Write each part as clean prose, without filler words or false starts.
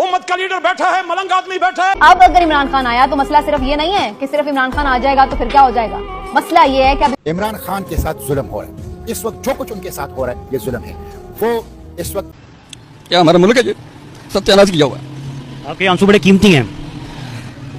उम्मत का लीडर बैठा है, मलंग आदमी बैठा है। अब अगर इमरान खान आया तो मसला सिर्फ ये नहीं है कि सिर्फ इमरान खान आ जाएगा तो फिर क्या हो जाएगा। मसला ये है कि अब इमरान खान के साथ जुल्म हो रहा है। इस वक्त जो कुछ उनके साथ हो रहा है ये जुल्म है। वो इस वक्त क्या हमारा मुल्क है जी सत्यानाश किया हुआ है। आपके आंसू बड़े कीमती हैं।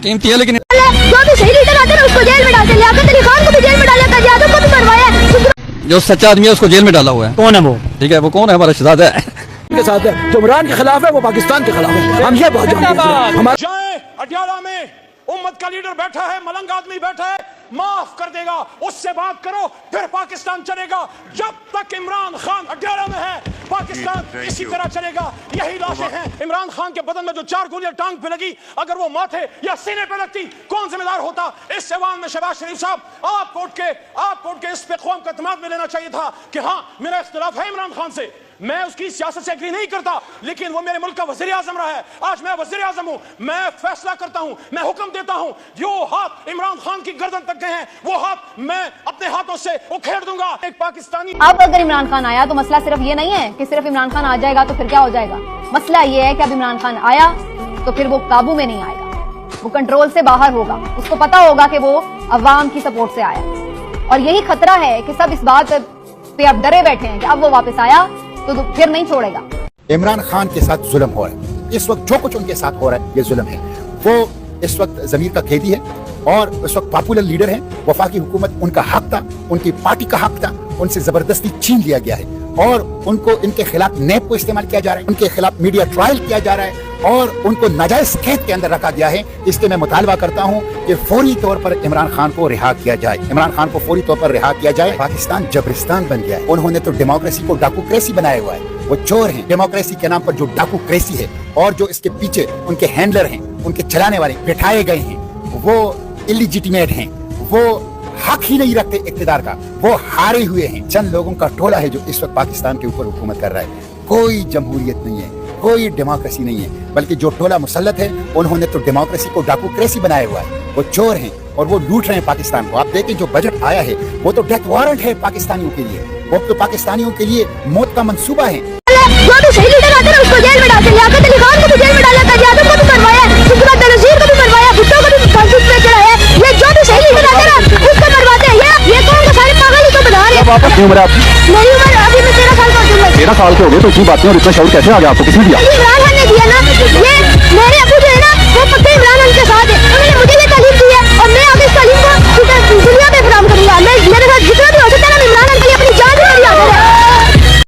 कीमती है लेकिन जो भी सही लीडर आते हैं उसको जेल में डालते हैं। लियाकत अली खान को भी जेल में डाला, काजी आजम को भी मरवाया। जो सच्चा आदमी है उसको जेल में डाला हुआ है। कौन है वो? ठीक है, वो कौन है? हमारा शहजादा है के साथ है, जो इमरान के खिलाफ है वो पाकिस्तान के खिलाफ है। हम ये बात जानते हैं। हमारे जाए अडियाला में उम्मत का लीडर बैठा है, मलंग आदमी बैठा है, माफ कर देगा, उससे बात करो, फिर पाकिस्तान चलेगा। जब तक इमरान खान अडियाला में है पाकिस्तान इसी तरह चलेगा। यही लाशें हैं इमरान खान के बदन में जो 4 गोलियां टांग पे लगी, अगर वो माथे या सीने पे लगती कौन जिम्मेदार होता? इस ऐवान में शहबाज शरीफ साहब आपको उठ के इस पे कौम का एतमाद में लेना चाहिए था कि हाँ मेरा इख्तिलाफ है इमरान खान से, मैं उसकी सियासत से एग्री नहीं करता, लेकिन वो मेरे मुल्क का वजीर आजम रहा है। आज मैं वजीर आजम हूं, मैं फैसला करता हूं, मैं हुक्म देता हूं। जो हाथ इमरान खान की गर्दन तक गए हैं वो हाथ मैं अपने हाथों से उखेड़ दूंगा। एक पाकिस्तानी अब अगर इमरान खान आया तो मसला सिर्फ ये नहीं है कि सिर्फ इमरान खान आ जाएगा तो फिर क्या हो जाएगा। मसला ये है कि अब इमरान खान आया तो फिर वो काबू में नहीं आएगा, वो कंट्रोल से बाहर होगा। उसको पता होगा कि वो अवाम की सपोर्ट से आया, और यही खतरा है कि सब इस बात पे अब डरे बैठे हैं कि अब वो वापस आया तो फिर नहीं छोड़ेगा। इमरान खान के साथ जुल्म हो रहा है। इस वक्त जो कुछ उनके साथ हो रहा है ये जुल्म है। वो इस वक्त ज़मीर का कैदी है और इस वक्त पॉपुलर लीडर है। वफाकी हुकूमत उनका हक था, उनकी पार्टी का हक था, उनसे जबरदस्ती छीन लिया गया है और उनको इनके खिलाफ नैब को इस्तेमाल किया जा रहा है, उनके खिलाफ मीडिया ट्रायल किया जा रहा है और उनको नाजायज कैद के अंदर रखा गया है। इसलिए मैं मुतालबा करता हूं कि फौरी तौर पर इमरान खान को रिहा किया जाए। इमरान खान को फौरी तौर पर रिहा किया जाए। पाकिस्तान जबरिस्तान बन गया है। उन्होंने तो डेमोक्रेसी को डाकूक्रेसी बनाया हुआ है। वो चोर हैं। डेमोक्रेसी के नाम पर जो डाकूक्रेसी है और जो इसके पीछे उनके हैंडलर हैं, उनके चलाने वाले बिठाए गए हैं, वो इलिजिटिमेट हैं, वो हक ही नहीं रखते इक़्तिदार का, वो हारे हुए हैं। चंद लोगों का टोला है जो इस वक्त पाकिस्तान के ऊपर हुकूमत कर रहा है। कोई जमहूरियत नहीं है, कोई डेमोक्रेसी नहीं है, बल्कि जो टोला मुसल्लत है उन्होंने तो डेमोक्रेसी को डाकूक्रेसी बनाया हुआ है। वो चोर हैं और वो लूट रहे हैं पाकिस्तान को। आप देखें जो बजट आया है वो तो डेथ वारंट है पाकिस्तानियों के लिए, वो तो पाकिस्तानियों के लिए मौत का मंसूबा है। जो भी सही लीडर आते हैं उसको जेल में डालते हैं। लियाकत अली खान को भी जेल में डाला, काजी आजम को भी मरवाया, उसके बाद बेनज़ीर को भी मरवाया, भुट्टो को भी फांसी पे चढ़ाया। ये जो भी सही लीडर आते हैं ना उसको मरवाते हैं। ये कौन का सारे पागल ही तो बना रहे हैं। वापस क्यों मरा? मेरी उम्र अभी मैं 13 साल का हूं। 13 साल के हो गए तो इतनी बातें और इतना शौक कैसे आ गया आपको? किसने दिया? इमरान खान ने दिया ना। ये मेरे